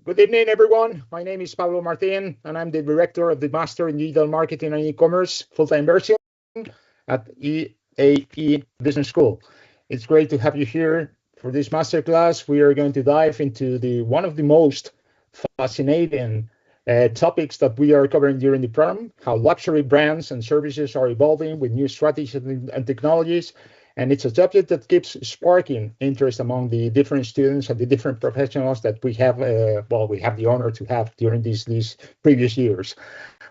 Good evening, everyone. My name is Pablo Martín, and I'm the director of the Master in Digital Marketing and E-commerce full-time version at EAE Business School. It's great to have you here for this masterclass. We are going to dive into one of the most fascinating topics that we are covering during the program, how luxury brands and services are evolving with new strategies and technologies. And it's a subject that keeps sparking interest among the different students and the different professionals that we have, we have the honor to have during these previous years.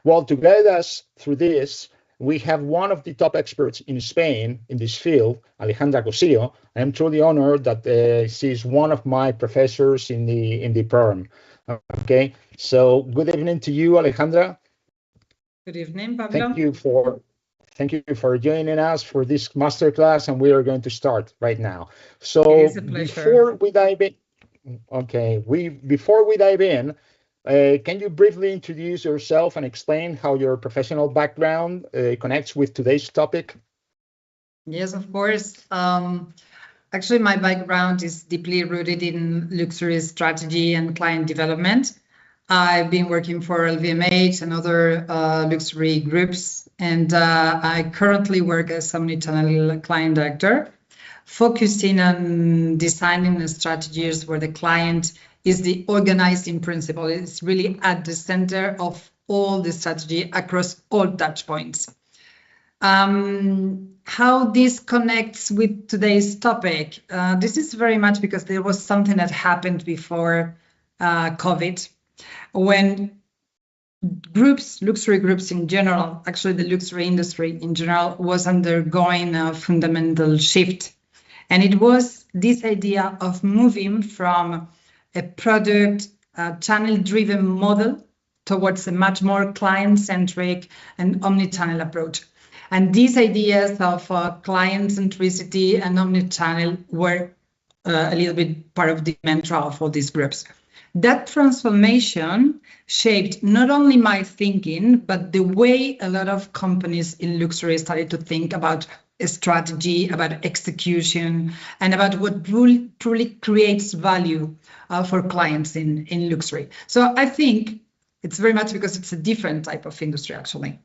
Well, to guide us through this, we have one of the top experts in Spain in this field, Alejandra Cosío. I am truly honored that she's one of my professors in the program. Okay, so good evening to you, Alejandra. Good evening, Pablo. Thank you for joining us for this masterclass, and we are going to start right now. So it is a pleasure. Before we dive in, can you briefly introduce yourself and explain how your professional background connects with today's topic? Yes, of course. Actually, my background is deeply rooted in luxury strategy and client development. I've been working for LVMH and other luxury groups, and I currently work as Omnichannel Client Director, focusing on designing the strategies where the client is the organizing principle. It's really at the center of all the strategy across all touch points. How this connects with today's topic, this is very much because there was something that happened before COVID, when luxury groups in general, actually the luxury industry in general, was undergoing a fundamental shift. And it was this idea of moving from a product channel-driven model towards a much more client-centric and omnichannel approach. And these ideas of client centricity and omnichannel were a little bit part of the mantra of all these groups. That transformation shaped not only my thinking, but the way a lot of companies in luxury started to think about a strategy, about execution, and about what truly creates value for clients in luxury. So I think it's very much because it's a different type of industry, actually.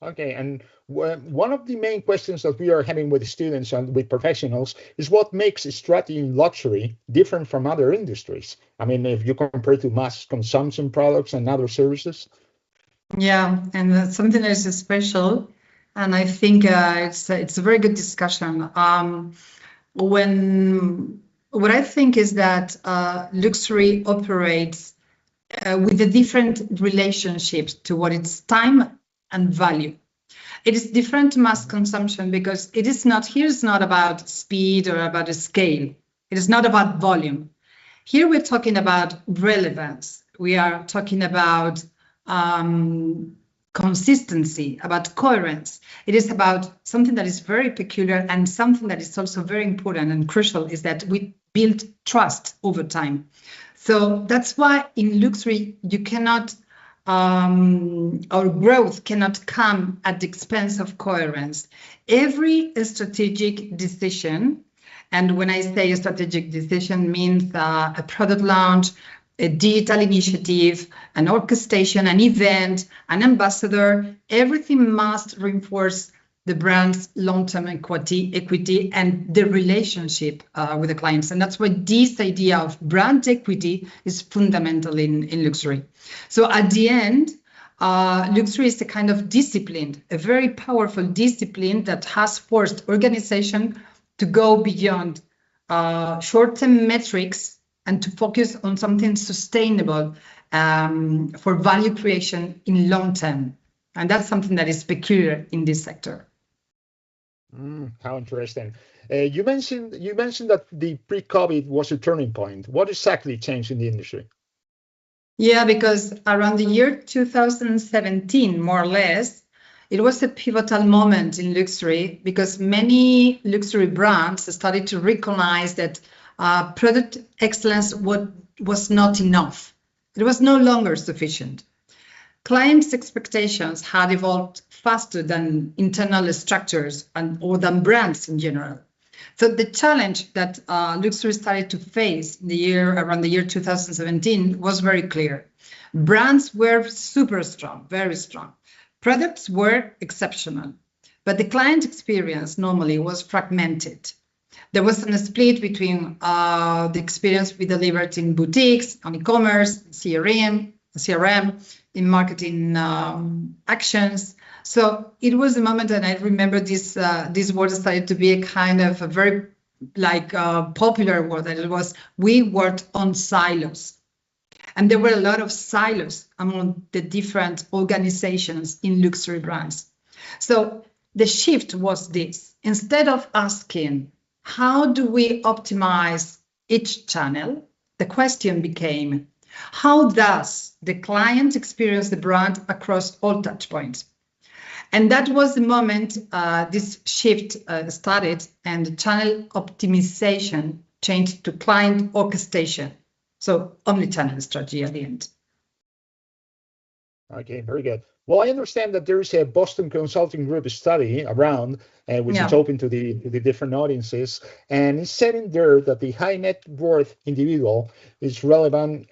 Okay, and one of the main questions that we are having with students and with professionals is what makes strategy in luxury different from other industries? I mean, if you compare to mass consumption products and other services. Yeah, and that's something that is special, and I think it's a very good discussion. What I think is that luxury operates with a different relationship to what it's time and value. It is different to mass consumption because it is not about speed or about a scale. It is not about volume. Here we're talking about relevance. We are talking about consistency, about coherence. It is about something that is very peculiar, and something that is also very important and crucial is that we build trust over time. So that's why in luxury you cannot our growth cannot come at the expense of coherence. Every strategic decision, and when I say a strategic decision, means a product launch, a digital initiative, an orchestration, an event, an ambassador, everything must reinforce the brand's long-term equity and the relationship with the clients. And that's why this idea of brand equity is fundamental in luxury. So at the end, luxury is a kind of discipline, a very powerful discipline that has forced organization to go beyond short-term metrics and to focus on something sustainable for value creation in long term. And that's something that is peculiar in this sector. How interesting. You mentioned that the pre-COVID was a turning point. What exactly changed in the industry? Yeah, because around the year 2017, more or less, it was a pivotal moment in luxury because many luxury brands started to recognize that product excellence was not enough. It was no longer sufficient. Clients' expectations had evolved faster than internal structures or than brands in general. So the challenge that luxury started to face around the year 2017 was very clear. Brands were super strong, very strong. Products were exceptional, but the client experience normally was fragmented. There was a split between the experience we delivered in boutiques, on e-commerce, CRM, in marketing actions. So it was a moment, and I remember this word started to be a kind of a very popular word, and it was we worked on silos. And there were a lot of silos among the different organizations in luxury brands. So the shift was this. Instead of asking, how do we optimize each channel? The question became, how does the client experience the brand across all touch points? And that was the moment this shift started, and the channel optimization changed to client orchestration. So omnichannel strategy at the end. Okay, very good. Well, I understand that there is a Boston Consulting Group study around, which is open to the different audiences, and it's said in there that the high net worth individual is relevant.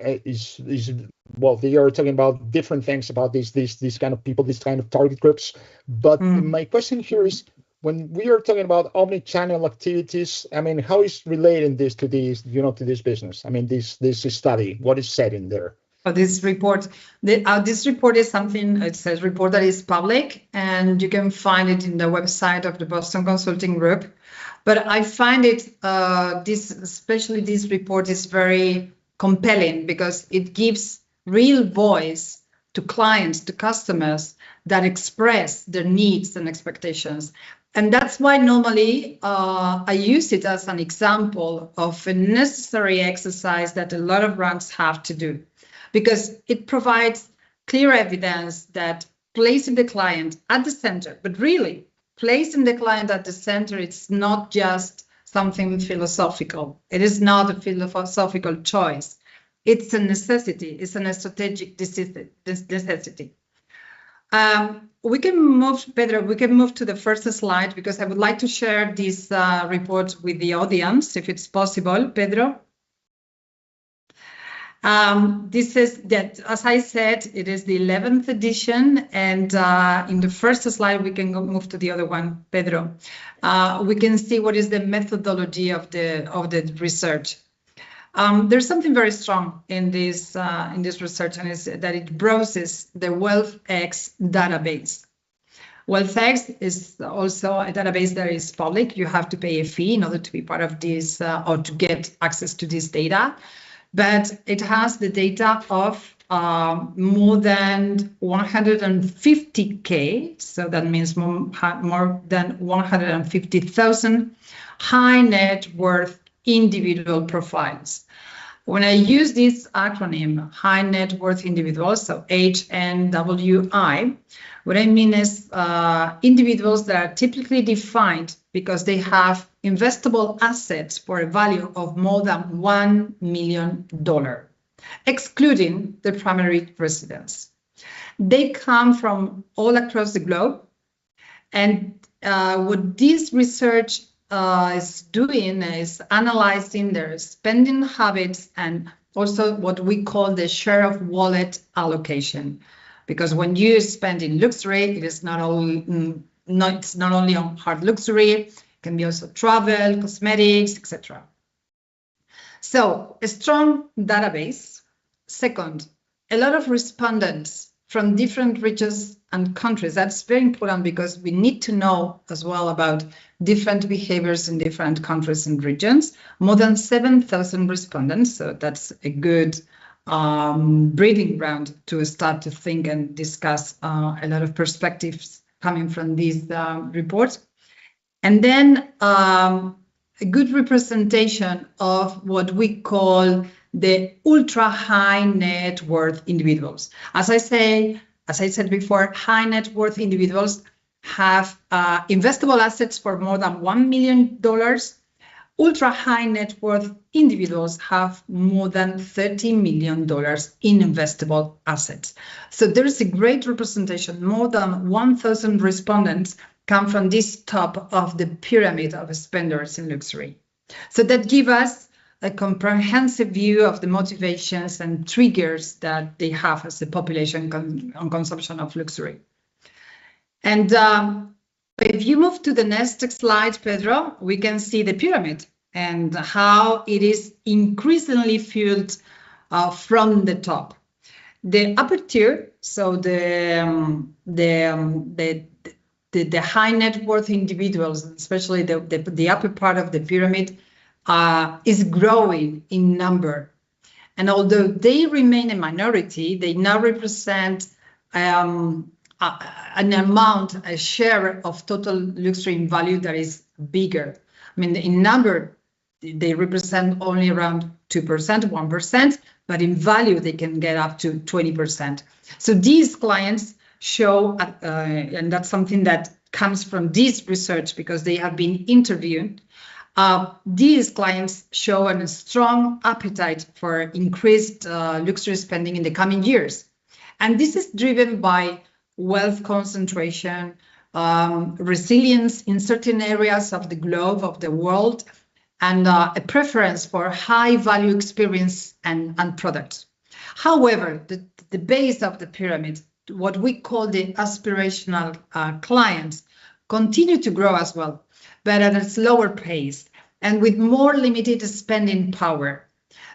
Well, they are talking about different things about these kind of people, these kind of target groups. But my question here is, when we are talking about omni-channel activities, I mean, how is relating this to this business? I mean, this study, what is said in there? This report is something, it's a report that is public, and you can find it in the website of the Boston Consulting Group. But I find it, especially this report is very compelling because it gives real voice to clients, to customers that express their needs and expectations. And that's why normally I use it as an example of a necessary exercise that a lot of brands have to do, because it provides clear evidence that placing the client at the center, but really placing the client at the center, it's not just something philosophical. It is not a philosophical choice. It's a necessity. It's a strategic necessity. We can move, Pedro, we can move to the first slide because I would like to share this report with the audience, if it's possible, Pedro. This is that, as I said, it is the 11th edition, and in the first slide, we can move to the other one, Pedro. We can see what is the methodology of the research. There's something very strong in this research, and is that it browses the WealthX database. WealthX is also a database that is public. You have to pay a fee in order to be part of this or to get access to this data. But it has the data of more than 150K, so that means more than 150,000 high net worth individual profiles. When I use this acronym, high net worth individuals, so HNWI, what I mean is individuals that are typically defined because they have investable assets for a value of more than $1 million, excluding the primary residence. They come from all across the globe, and what this research is doing is analyzing their spending habits and also what we call the share of wallet allocation. Because when you spend in luxury, it is not only on hard luxury, it can be also travel, cosmetics, etc. So a strong database. Second, a lot of respondents from different regions and countries. That's very important because we need to know as well about different behaviors in different countries and regions. More than 7,000 respondents, so that's a good breeding ground to start to think and discuss a lot of perspectives coming from these reports. And then a good representation of what we call the ultra high net worth individuals. As I said before, high net worth individuals have investable assets for more than $1 million. Ultra high net worth individuals have more than $30 million in investable assets. So there is a great representation, more than 1,000 respondents come from this top of the pyramid of spenders in luxury. So that gives us a comprehensive view of the motivations and triggers that they have as a population on consumption of luxury. And if you move to the next slide, Pedro, we can see the pyramid and how it is increasingly fueled from the top. The upper tier, so the high net worth individuals, especially the upper part of the pyramid, is growing in number. And although they remain a minority, they now represent an amount, a share of total luxury in value that is bigger. I mean, in number, they represent only around 2%, 1%, but in value, they can get up to 20%. So these clients show, and that's something that comes from this research because they have been interviewed, these clients show a strong appetite for increased luxury spending in the coming years. And this is driven by wealth concentration, resilience in certain areas of the globe, of the world, and a preference for high value experience and products. However, the base of the pyramid, what we call the aspirational clients, continue to grow as well, but at a slower pace and with more limited spending power.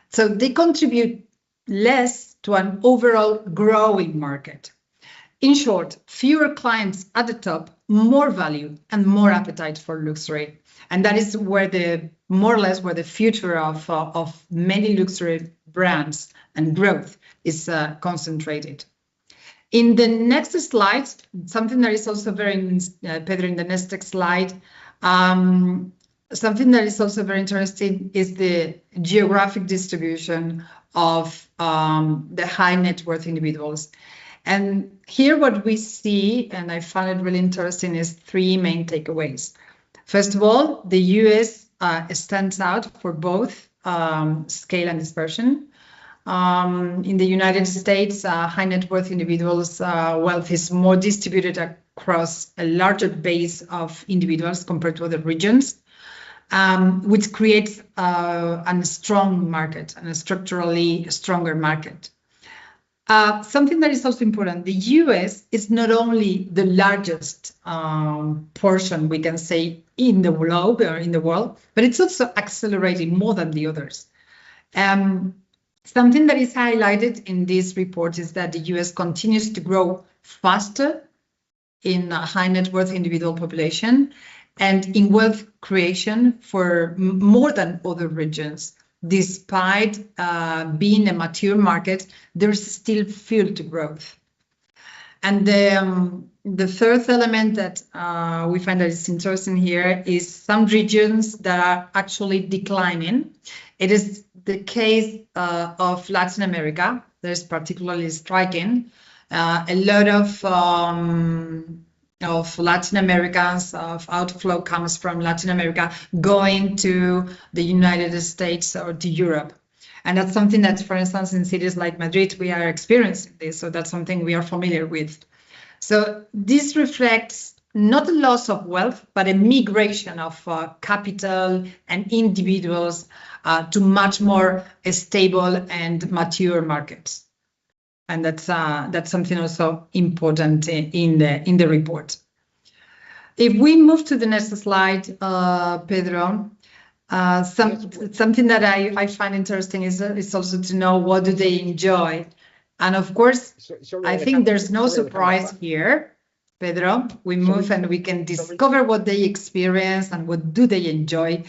So they contribute less to an overall growing market. In short, fewer clients at the top, more value and more appetite for luxury. And that is where more or less where the future of many luxury brands and growth is concentrated. In the next slide, something that is also very, Pedro, in the next slide, something that is also very interesting is the geographic distribution of the high net worth individuals. And here what we see, and I found it really interesting, is three main takeaways. First of all, the US stands out for both scale and dispersion. In the United States, high net worth individuals' wealth is more distributed across a larger base of individuals compared to other regions, which creates a strong market and a structurally stronger market. Something that is also important, the US is not only the largest portion, we can say, in the globe or in the world, but it's also accelerating more than the others. Something that is highlighted in this report is that the US continues to grow faster in a high net worth individual population and in wealth creation for more than other regions. Despite being a mature market, there's still fuel to growth. And the third element that we find that is interesting here is some regions that are actually declining. It is the case of Latin America. That is particularly striking. A lot of Latin Americans, of outflow comes from Latin America going to the United States or to Europe. And that's something that, for instance, in cities like Madrid, we are experiencing this. So that's something we are familiar with. So this reflects not a loss of wealth, but a migration of capital and individuals to much more stable and mature markets. And that's something also important in the report. If we move to the next slide, Pedro, something that I find interesting is also to know what do they enjoy. And of course, I think there's no surprise here, Pedro. We move and we can discover what they experience and what do they enjoy.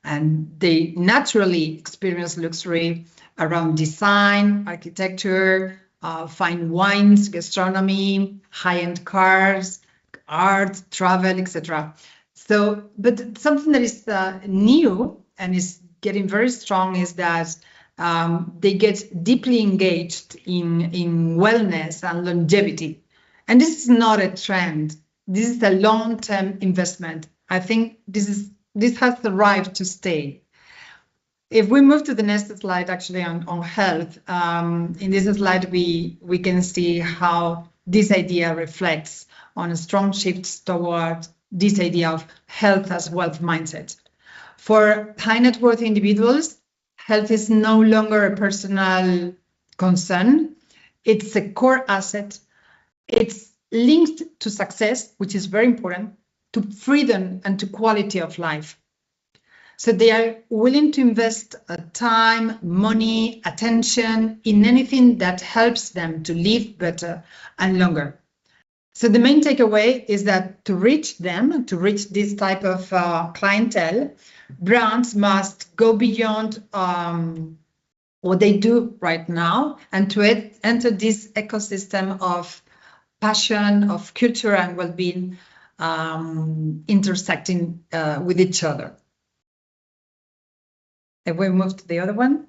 And they naturally experience luxury around design, architecture, fine wines, gastronomy, high-end cars, art, travel, etc. So, but something that is new and is getting very strong is that they get deeply engaged in wellness and longevity. And this is not a trend. This is a long-term investment. I think this has arrived to stay. If we move to the next slide, actually on health, in this slide, we can see how this idea reflects on a strong shift toward this idea of health as wealth mindset. For high net worth individuals, health is no longer a personal concern. It's a core asset. It's linked to success, which is very important, to freedom and to quality of life. So they are willing to invest time, money, attention in anything that helps them to live better and longer. So the main takeaway is that to reach this type of clientele, brands must go beyond what they do right now and to enter this ecosystem of passion, of culture and well-being intersecting with each other. If we move to the other one.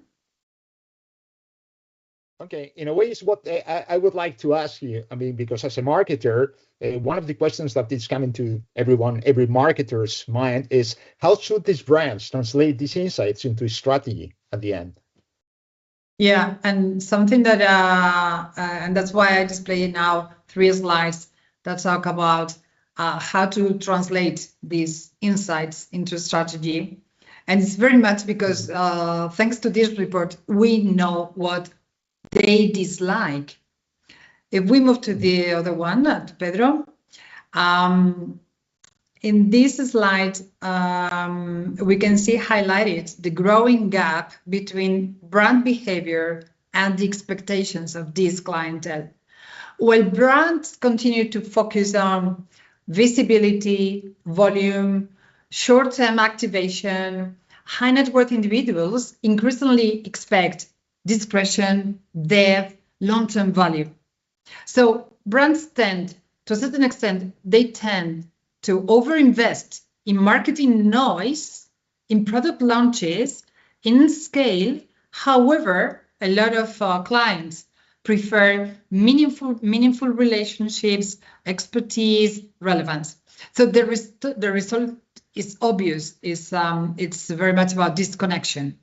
Okay, in a way, is what I would like to ask you. I mean, because as a marketer, one of the questions that is coming to every marketer's mind is how should these brands translate these insights into strategy at the end? Yeah, and something that, and that's why I display now 3 slides that talk about how to translate these insights into strategy. And it's very much because thanks to this report, we know what they dislike. If we move to the other one, to Pedro, in this slide, we can see highlighted the growing gap between brand behavior and the expectations of this clientele. While brands continue to focus on visibility, volume, short-term activation, high net worth individuals increasingly expect discretion, depth, long-term value. So brands tend, to a certain extent, they tend to overinvest in marketing noise, in product launches, in scale. However, a lot of clients prefer meaningful relationships, expertise, relevance. So the result is obvious. It's very much about disconnection.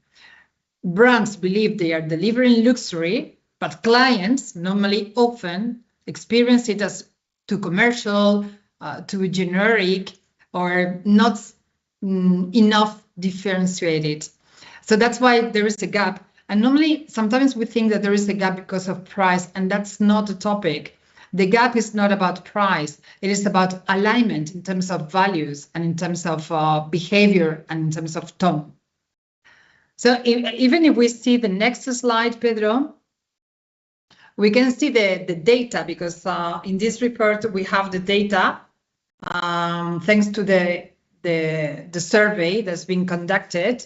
Brands believe they are delivering luxury, but clients normally often experience it as too commercial, too generic, or not enough differentiated. So that's why there is a gap. And normally, sometimes we think that there is a gap because of price, and that's not the topic. The gap is not about price. It is about alignment in terms of values and in terms of behavior and in terms of tone. So even if we see the next slide, Pedro, we can see the data because in this report we have the data thanks to the survey that's been conducted.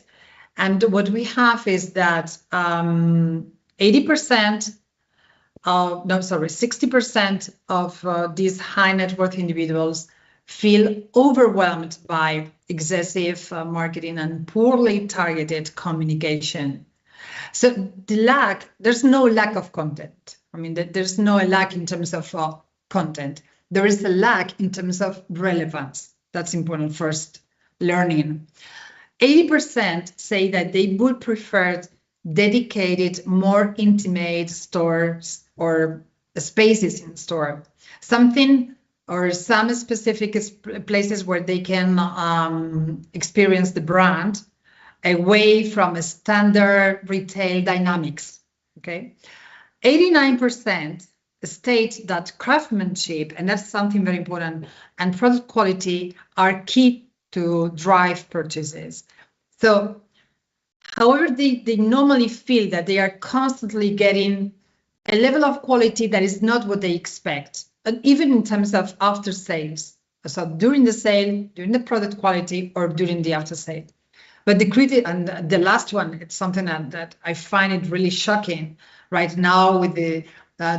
And what we have is that 60% of these high net worth individuals feel overwhelmed by excessive marketing and poorly targeted communication. So there's no lack of content. I mean, there's no lack in terms of content. There is a lack in terms of relevance. That's important first learning. 80% say that they would prefer dedicated, more intimate stores or spaces in store. Something or some specific places where they can experience the brand away from a standard retail dynamics, okay? 89% state that craftsmanship, and that's something very important, and product quality are key to drive purchases. So, however, they normally feel that they are constantly getting a level of quality that is not what they expect, and even in terms of after sales. So during the sale, during the product quality, or during the after sale. But the last one, it's something that I find it really shocking right now with the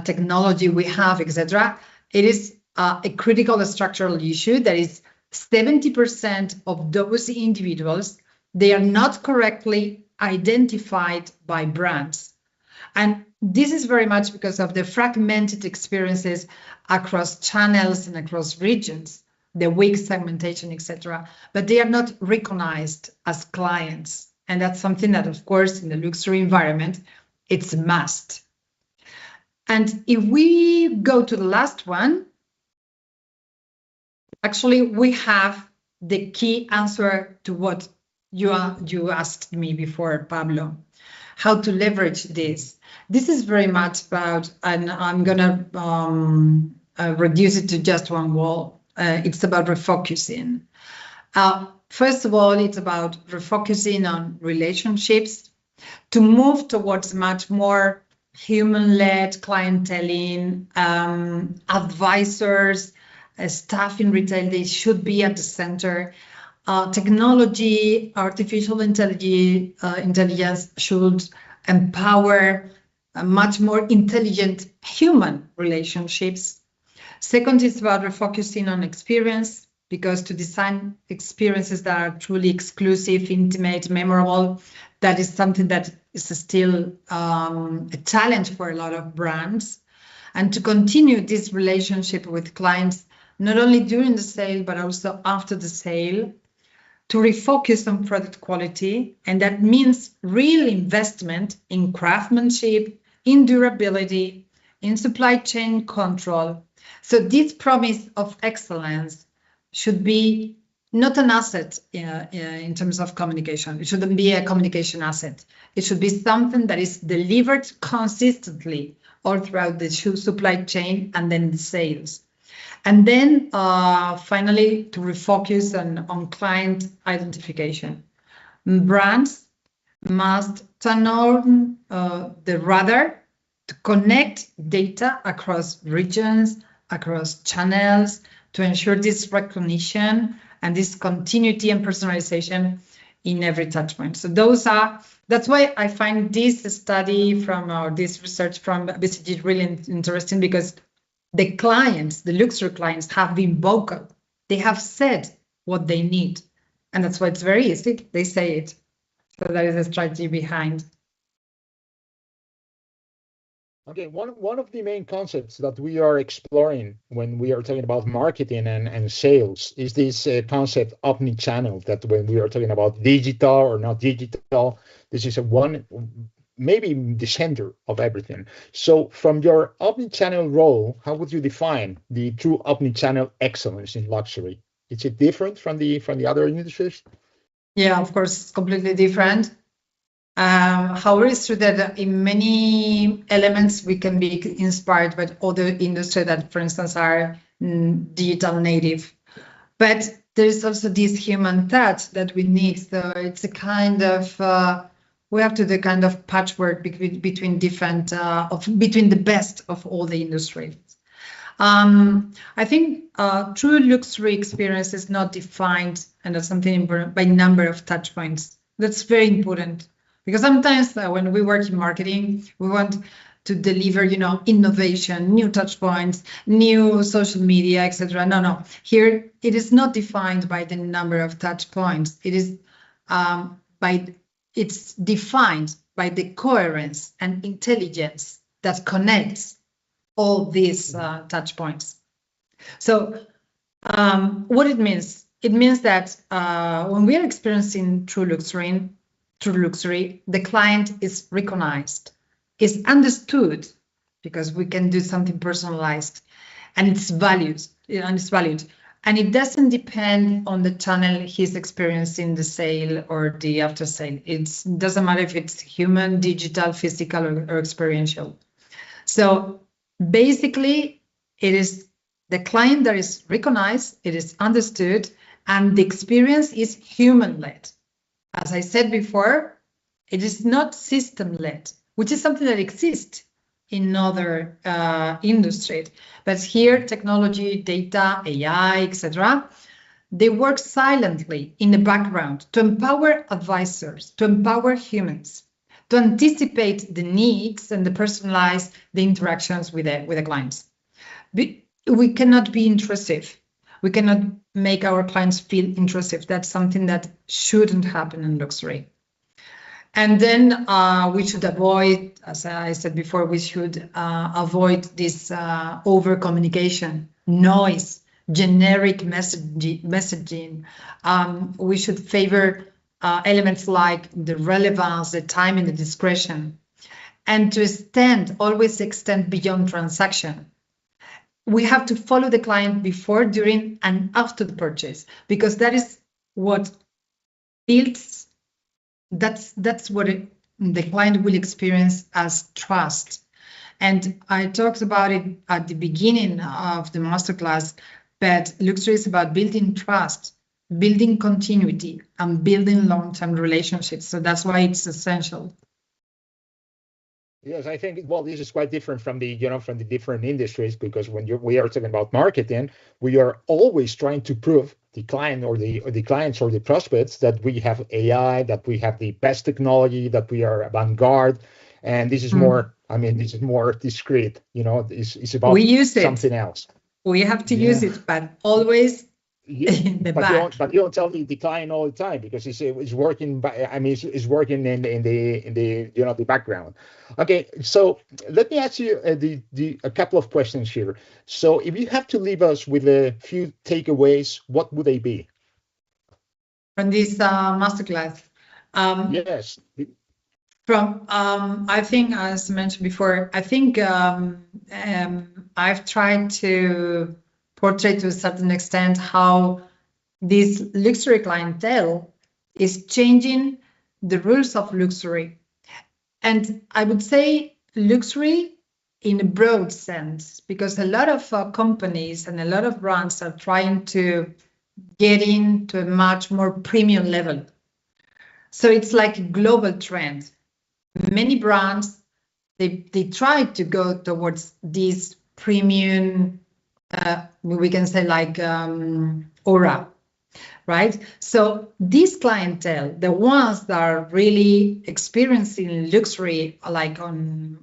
technology we have, etc. It is a critical structural issue that is 70% of those individuals, they are not correctly identified by brands. And this is very much because of the fragmented experiences across channels and across regions, the weak segmentation, etc. But they are not recognized as clients. And that's something that, of course, in the luxury environment, it's a must. And if we go to the last one, actually, we have the key answer to what you asked me before, Pablo, how to leverage this. This is very much about, and I'm going to reduce it to just one word. It's about refocusing. First of all, it's about refocusing on relationships to move towards much more human-led clienteling, advisors, staff in retail, they should be at the center. Technology, artificial intelligence should empower much more intelligent human relationships. Second is about refocusing on experience, because to design experiences that are truly exclusive, intimate, memorable, that is something that is still a challenge for a lot of brands. And to continue this relationship with clients, not only during the sale, but also after the sale, to refocus on product quality. And that means real investment in craftsmanship, in durability, in supply chain control. So this promise of excellence should be not an asset in terms of communication. It shouldn't be a communication asset. It should be something that is delivered consistently all throughout the supply chain and then the sales. And then finally, to refocus on client identification. Brands must turn on the radar to connect data across regions, across channels, to ensure this recognition and this continuity and personalization in every touchpoint. So that's why I find this study this research from BCG really interesting, because the clients, the luxury clients, have been vocal. They have said what they need. And that's why it's very easy. They say it. So that is a strategy behind. Okay, one of the main concepts that we are exploring when we are talking about marketing and sales is this concept omnichannel, that when we are talking about digital or not digital, this is maybe the center of everything. So from your omnichannel role, how would you define the true omnichannel excellence in luxury? Is it different from the other industries? Yeah, of course, it's completely different. However, it's true that in many elements we can be inspired by other industries that, for instance, are digital native. But there is also this human touch that we need. So it's a kind of we have to do kind of patchwork between different between the best of all the industries. I think true luxury experience is not defined, and that's something important, by number of touch points. That's very important. Because sometimes when we work in marketing, we want to deliver, innovation, new touch points, new social media, etc. No. Here, it is not defined by the number of touch points. It is it's defined by the coherence and intelligence that connects all these touch points. So what it means? It means that when we are experiencing true luxury, the client is recognized, is understood, because we can do something personalized, and it's valued. And it doesn't depend on the channel he's experiencing the sale or the after sale. It doesn't matter if it's human, digital, physical, or experiential. So basically, it is the client that is recognized, it is understood, and the experience is human-led. As I said before, it is not system-led, which is something that exists in other industries. But here, technology, data, AI, etc., they work silently in the background to empower advisors, to empower humans, to anticipate the needs and to personalize the interactions with the clients. We cannot be intrusive. We cannot make our clients feel intrusive. That's something that shouldn't happen in luxury. And then we should avoid, as I said before, we should avoid this over-communication, noise, generic messaging. We should favor elements like the relevance, the time, and the discretion. And to always extend beyond transaction. we have to follow the client before, during, and after the purchase, because that is what builds, that's what the client will experience as trust. And I talked about it at the beginning of the masterclass, but luxury is about building trust, building continuity, and building long-term relationships. So that's why it's essential. Yes, I think, well, this is quite different from the, from the different industries, because when we are talking about marketing, we are always trying to prove the client or the clients or the prospects that we have AI, that we have the best technology, that we are avant-garde. And this is more, this is more discreet, it's about we use something else. We have to use it, but always in the back. But you don't tell the client all the time, because it's working. It's working in the background. Okay, so let me ask you a couple of questions here. So if you have to leave us with a few takeaways, what would they be from this masterclass? Yes. From I think, as mentioned before, I think I've tried to portray to a certain extent how this luxury clientele is changing the rules of luxury. And I would say luxury in a broad sense, because a lot of companies and a lot of brands are trying to get into a much more premium level. So it's like a global trend. Many brands, they try to go towards this premium, we can say like aura, right? So this clientele, the ones that are really experiencing luxury, like on,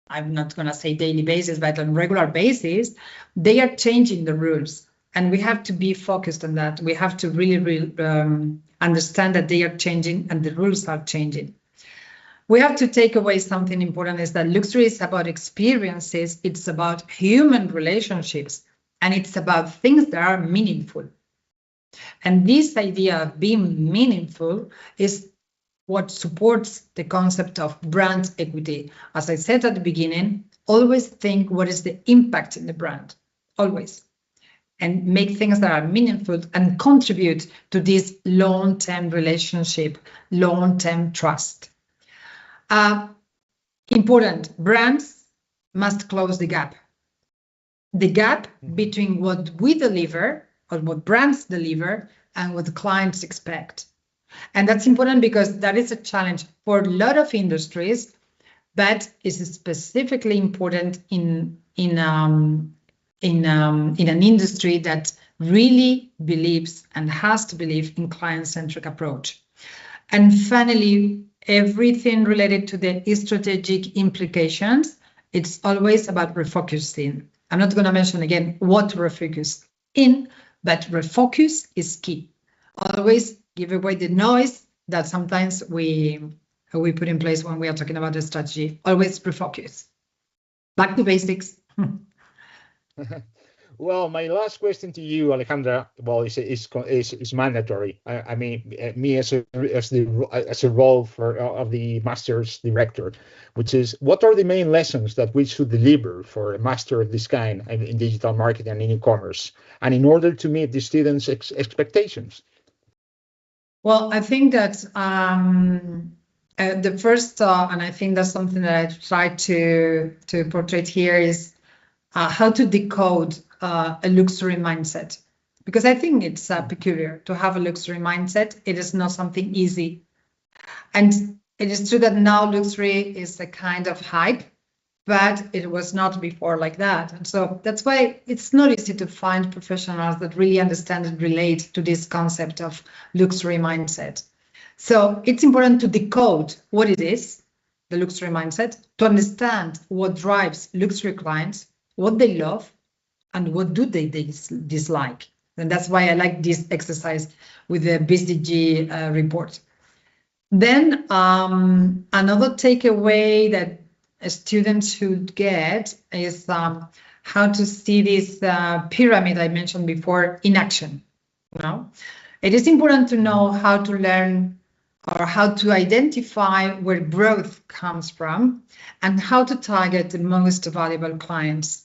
I'm not going to say daily basis, but on regular basis, they are changing the rules. And we have to be focused on that. We have to really understand that they are changing and the rules are changing. We have to take away something important, is that luxury is about experiences, it's about human relationships, and it's about things that are meaningful. And this idea of being meaningful is what supports the concept of brand equity. As I said at the beginning, always think what is the impact in the brand, always. And make things that are meaningful and contribute to this long-term relationship, long-term trust. Important, brands must close the gap. The gap between what we deliver, or what brands deliver, and what the clients expect. And that's important because that is a challenge for a lot of industries, but is specifically important in an industry that really believes and has to believe in client-centric approach. And finally, everything related to the strategic implications, it's always about refocusing. I'm not going to mention again what to refocus in, but refocus is key. Always give away the noise that sometimes we put in place when we are talking about the strategy. Always refocus. Back to basics. Well, my last question to you, Alejandra, well, is mandatory. I mean, me as a role of the master's director, which is, what are the main lessons that we should deliver for a master of this kind in digital marketing and in e-commerce, and in order to meet the students' expectations? Well, I think that the first, and I think that's something that I try to portray here, is how to decode a luxury mindset, because I think it's peculiar to have a luxury mindset. It is not something easy, and it is true that now luxury is a kind of hype, but it was not before like that. And so that's why it's not easy to find professionals that really understand and relate to this concept of luxury mindset. So it's important to decode what it is, the luxury mindset, to understand what drives luxury clients, what they love, and what do they dislike. And that's why I like this exercise with the BCG report. Then another takeaway that students should get is how to see this pyramid I mentioned before in action. It is important to know how to learn or how to identify where growth comes from and how to target the most valuable clients.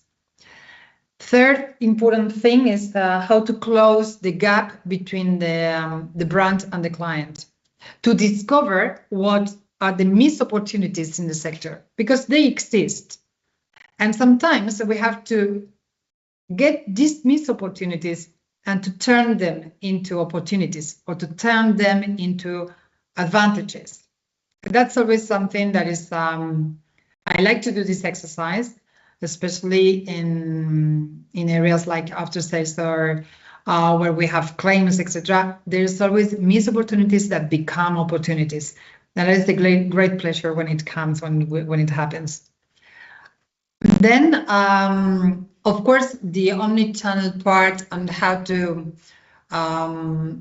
Third important thing is how to close the gap between the brand and the client, to discover what are the missed opportunities in the sector, because they exist. And sometimes we have to get these missed opportunities and to turn them into opportunities, or to turn them into advantages. That's always something that is, I like to do this exercise, especially in areas like after sales, or where we have claims, etc. There's always missed opportunities that become opportunities. That is the great pleasure when it comes, when it happens. Then, of course, the omni-channel part and how to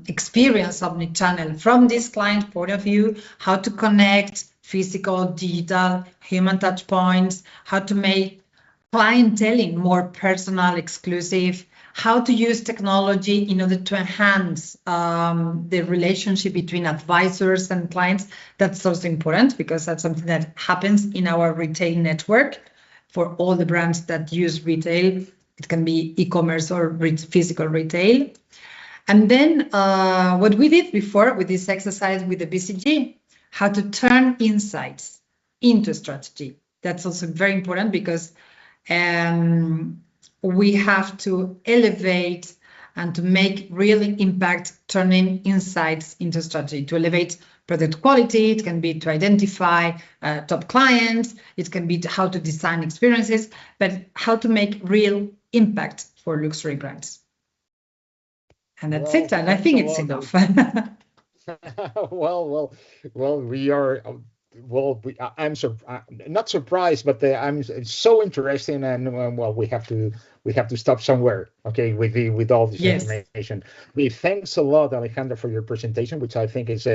experience omni-channel from this client point of view, how to connect physical, digital, human touch points, how to make clienteling more personal, exclusive, how to use technology in order to enhance the relationship between advisors and clients. That's also important, because that's something that happens in our retail network for all the brands that use retail. It can be e-commerce or physical retail. And then what we did before with this exercise with the BCG, how to turn insights into strategy. That's also very important, because we have to elevate and to make real impact, turning insights into strategy, to elevate product quality. It can be to identify top clients. It can be how to design experiences, but how to make real impact for luxury brands. And that's it. And I think it's enough. well, we are. I'm not surprised, but I'm so interested, and well, we have to stop somewhere, okay, with all this information. Thanks a lot, Alejandra, for your presentation, which I think is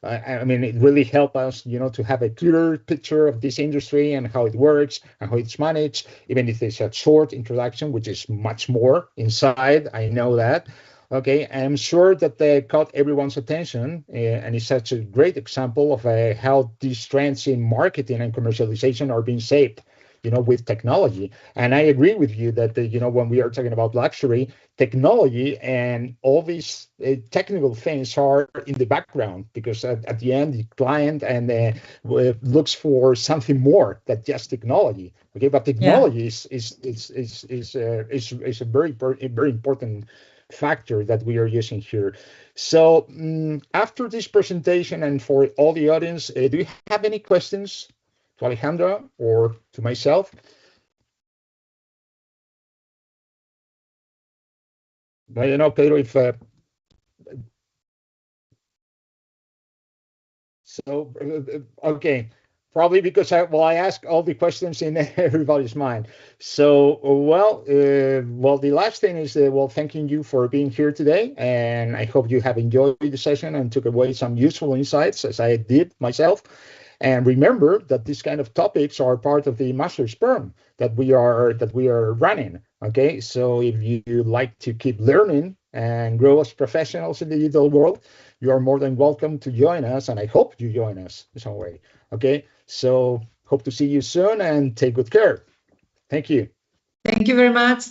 I mean, it really helped us, to have a clearer picture of this industry and how it works and how it's managed, even if it's a short introduction, which is much more inside. I know that. Okay, I'm sure that they caught everyone's attention, and it's such a great example of how these trends in marketing and commercialization are being shaped, with technology. And I agree with you that, when we are talking about luxury, technology and all these technical things are in the background, because at the end, the client looks for something more than just technology. Okay, but technology is a very important factor that we are using here. So after this presentation, and for all the audience, do you have any questions to Alejandra or to myself? I don't know, Pedro, if okay. Probably because I ask all the questions in everybody's mind. So, the last thing is, thanking you for being here today. And I hope you have enjoyed the session and took away some useful insights, as I did myself. And remember that these kind of topics are part of the master's program that we are running. Okay, so if you like to keep learning and grow as professionals in the digital world, you are more than welcome to join us, and I hope you join us in some way. Okay, so hope to see you soon, and take good care. Thank you. Thank you very much.